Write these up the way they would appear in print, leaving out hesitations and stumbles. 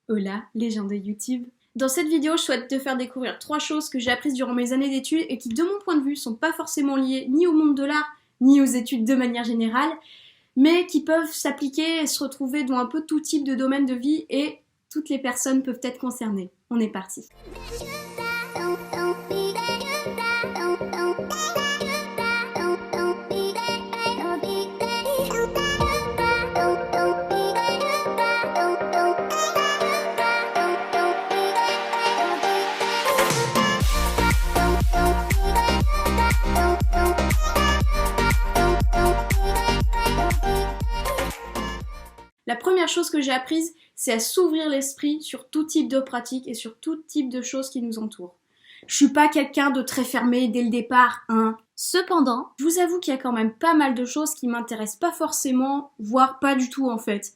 Hola, les gens de YouTube. Dans cette vidéo, je souhaite te faire découvrir 3 choses que j'ai apprises durant mes années d'études et qui, de mon point de vue, sont pas forcément liées ni au monde de l'art, ni aux études de manière générale, mais qui peuvent s'appliquer et se retrouver dans un peu tout type de domaine de vie et toutes les personnes peuvent être concernées. On est parti. La première chose que j'ai apprise, c'est à s'ouvrir l'esprit sur tout type de pratiques et sur tout type de choses qui nous entourent. Je suis pas quelqu'un de très fermé dès le départ, hein. Cependant, je vous avoue qu'il y a quand même pas mal de choses qui m'intéressent pas forcément, voire pas du tout en fait.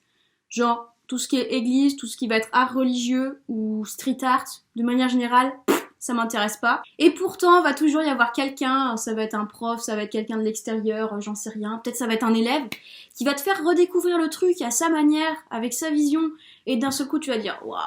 Genre, tout ce qui est église, tout ce qui va être art religieux ou street art, de manière générale, ça m'intéresse pas. Et pourtant, va toujours y avoir quelqu'un, ça va être un prof, ça va être quelqu'un de l'extérieur, j'en sais rien, peut-être ça va être un élève, qui va te faire redécouvrir le truc à sa manière, avec sa vision, et d'un seul coup tu vas dire « Waouh,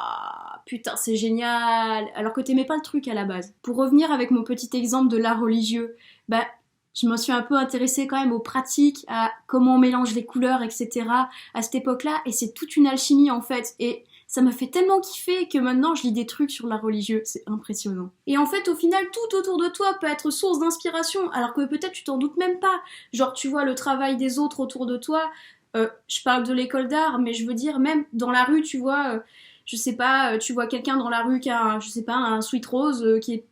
putain c'est génial !» alors que t'aimais pas le truc à la base. Pour revenir avec mon petit exemple de l'art religieux, je me suis un peu intéressée quand même aux pratiques, à comment on mélange les couleurs, etc. à cette époque-là, et c'est toute une alchimie en fait, et ça m'a fait tellement kiffer que maintenant je lis des trucs sur l'art religieux, c'est impressionnant. Et en fait au final tout autour de toi peut être source d'inspiration, alors que peut-être tu t'en doutes même pas. Genre tu vois le travail des autres autour de toi, je parle de l'école d'art, mais je veux dire même dans la rue tu vois, je sais pas, tu vois quelqu'un dans la rue qui a, je sais pas, un sweat rose qui est...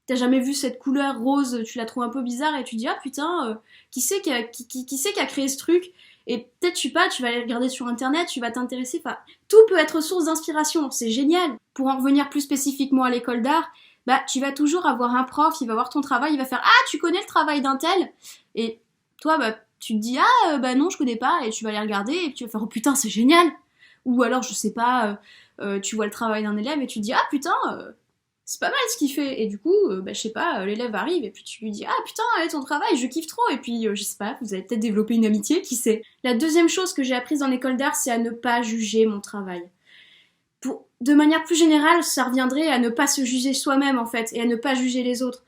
T'as jamais vu cette couleur rose, tu la trouves un peu bizarre et tu dis ah putain, qui c'est qui a créé ce truc? Et peut-être, je sais pas, tu vas aller regarder sur internet, tu vas t'intéresser, enfin, tout peut être source d'inspiration, c'est génial. Pour en revenir plus spécifiquement à l'école d'art, tu vas toujours avoir un prof, il va voir ton travail, il va faire ah, tu connais le travail d'un tel? Et toi, tu te dis ah, non, je connais pas, et tu vas aller regarder, et tu vas faire oh putain, c'est génial. Ou alors, je sais pas, tu vois le travail d'un élève et tu te dis ah putain, c'est pas mal ce qu'il fait, et du coup, je sais pas, l'élève arrive et puis tu lui dis ah putain, allez, ton travail, je kiffe trop, et puis je sais pas, vous avez peut-être développé une amitié, qui sait. La deuxième chose que j'ai apprise en école d'art, c'est à ne pas juger mon travail. De manière plus générale, ça reviendrait à ne pas se juger soi-même en fait, et à ne pas juger les autres.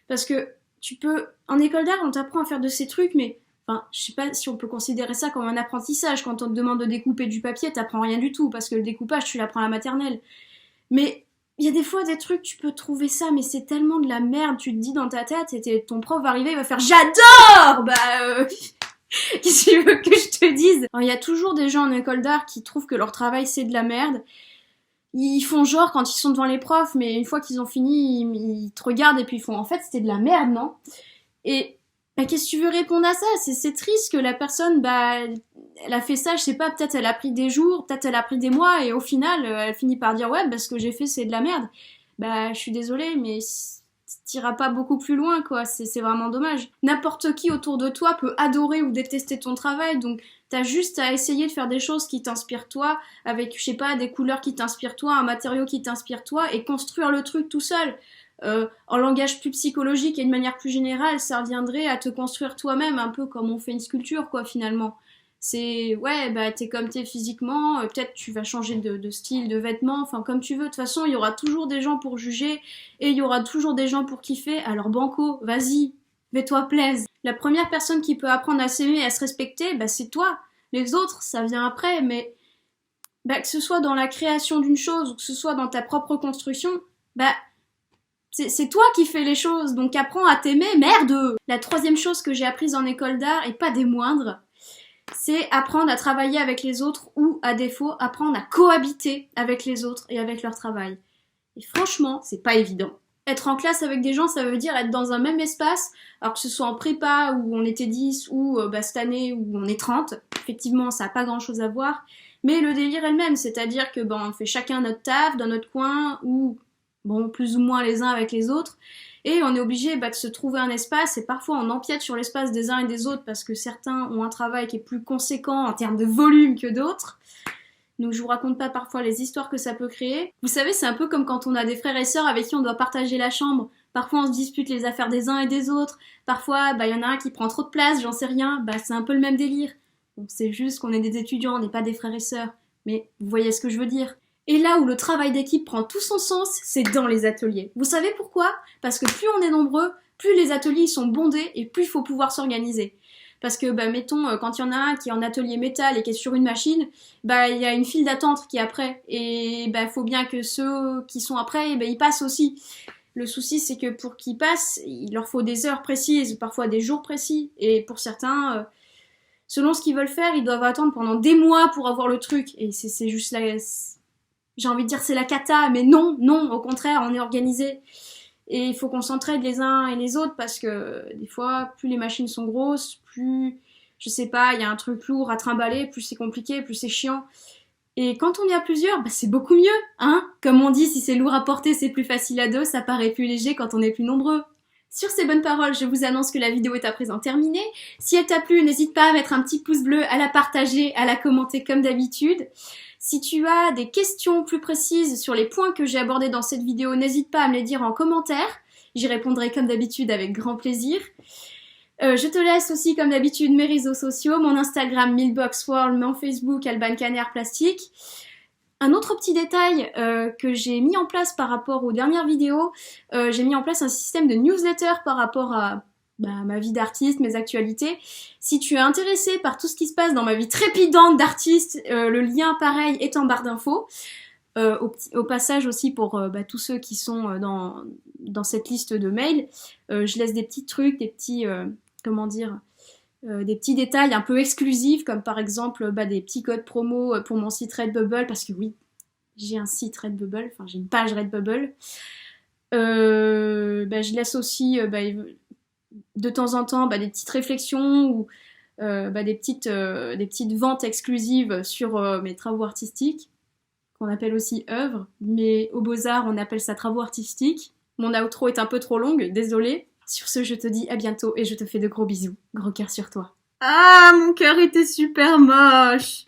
Parce que tu peux, en école d'art, on t'apprend à faire de ces trucs, mais enfin, je sais pas si on peut considérer ça comme un apprentissage. Quand on te demande de découper du papier, t'apprends rien du tout, parce que le découpage, tu l'apprends à la maternelle. Mais il y a des fois des trucs, tu peux trouver ça, mais c'est tellement de la merde, tu te dis dans ta tête, et ton prof va arriver, il va faire j'adore. Qu'est-ce que tu veux que je te dise? Alors, il y a toujours des gens en école d'art qui trouvent que leur travail c'est de la merde. Ils font genre quand ils sont devant les profs, mais une fois qu'ils ont fini, ils te regardent et puis ils font en fait c'était de la merde, non? Et qu'est-ce que tu veux répondre à ça? C'est triste que la personne, elle a fait ça, je sais pas, peut-être elle a pris des jours, peut-être elle a pris des mois, et au final, elle finit par dire ouais, ce que j'ai fait c'est de la merde. Je suis désolée, mais t'iras pas beaucoup plus loin, quoi, c'est vraiment dommage. N'importe qui autour de toi peut adorer ou détester ton travail, donc t'as juste à essayer de faire des choses qui t'inspirent toi, avec, je sais pas, des couleurs qui t'inspirent toi, un matériau qui t'inspire toi, et construire le truc tout seul. En langage plus psychologique et de manière plus générale, ça reviendrait à te construire toi-même, un peu comme on fait une sculpture, quoi, finalement. C'est, ouais, t'es comme t'es physiquement, peut-être tu vas changer de style, de vêtements, enfin, comme tu veux. De toute façon, il y aura toujours des gens pour juger, et il y aura toujours des gens pour kiffer, alors banco, vas-y, fais-toi plaisir. La première personne qui peut apprendre à s'aimer et à se respecter, c'est toi. Les autres, ça vient après, mais que ce soit dans la création d'une chose, ou que ce soit dans ta propre construction, c'est toi qui fais les choses, donc apprends à t'aimer, merde! La troisième chose que j'ai apprise en école d'art, et pas des moindres, c'est apprendre à travailler avec les autres, ou, à défaut, apprendre à cohabiter avec les autres et avec leur travail. Et franchement, c'est pas évident. Être en classe avec des gens, ça veut dire être dans un même espace, alors que ce soit en prépa où on était 10, ou cette année où on est 30. Effectivement, ça n'a pas grand chose à voir. Mais le délire est le même, c'est-à-dire que on fait chacun notre taf dans notre coin, ou plus ou moins les uns avec les autres, et on est obligé de se trouver un espace, et parfois on empiète sur l'espace des uns et des autres parce que certains ont un travail qui est plus conséquent en termes de volume que d'autres. Donc je vous raconte pas parfois les histoires que ça peut créer. Vous savez, c'est un peu comme quand on a des frères et sœurs avec qui on doit partager la chambre. Parfois on se dispute les affaires des uns et des autres. Parfois, y en a un qui prend trop de place, j'en sais rien. C'est un peu le même délire. Bon, c'est juste qu'on est des étudiants, on n'est pas des frères et sœurs. Mais vous voyez ce que je veux dire. Et là où le travail d'équipe prend tout son sens, c'est dans les ateliers. Vous savez pourquoi? Parce que plus on est nombreux, plus les ateliers sont bondés et plus il faut pouvoir s'organiser. Parce que, mettons, quand il y en a un qui est en atelier métal et qui est sur une machine, il y a une file d'attente qui est après. Et faut bien que ceux qui sont après, ils passent aussi. Le souci, c'est que pour qu'ils passent, il leur faut des heures précises, parfois des jours précis. Et pour certains, selon ce qu'ils veulent faire, ils doivent attendre pendant des mois pour avoir le truc. Et c'est juste là... J'ai envie de dire c'est la cata, mais non, au contraire, on est organisé. Et il faut qu'on s'entraide les uns et les autres parce que des fois, plus les machines sont grosses, plus, je sais pas, il y a un truc lourd à trimballer, plus c'est compliqué, plus c'est chiant. Et quand on est à plusieurs, c'est beaucoup mieux, hein. Comme on dit, si c'est lourd à porter, c'est plus facile à dos, ça paraît plus léger quand on est plus nombreux. Sur ces bonnes paroles, je vous annonce que la vidéo est à présent terminée. Si elle t'a plu, n'hésite pas à mettre un petit pouce bleu, à la partager, à la commenter comme d'habitude. Si tu as des questions plus précises sur les points que j'ai abordés dans cette vidéo, n'hésite pas à me les dire en commentaire. J'y répondrai comme d'habitude avec grand plaisir. Je te laisse aussi comme d'habitude mes réseaux sociaux, mon Instagram Milboxworld, mon Facebook Alban Cagnard Plastique. Un autre petit détail que j'ai mis en place par rapport aux dernières vidéos, j'ai mis en place un système de newsletter par rapport à ma vie d'artiste, mes actualités. Si tu es intéressé par tout ce qui se passe dans ma vie trépidante d'artiste, le lien pareil est en barre d'infos. Au passage aussi pour tous ceux qui sont dans cette liste de mails, je laisse des petits trucs, des petits des petits détails un peu exclusifs, comme par exemple des petits codes promo pour mon site Redbubble, parce que oui, j'ai un site Redbubble, enfin j'ai une page Redbubble. Je laisse aussi de temps en temps des petites réflexions ou des petites ventes exclusives sur mes travaux artistiques, qu'on appelle aussi œuvres, mais aux Beaux-Arts on appelle ça travaux artistiques. Mon outro est un peu trop longue, désolée. Sur ce, je te dis à bientôt et je te fais de gros bisous. Gros cœur sur toi. Ah, mon cœur était super moche!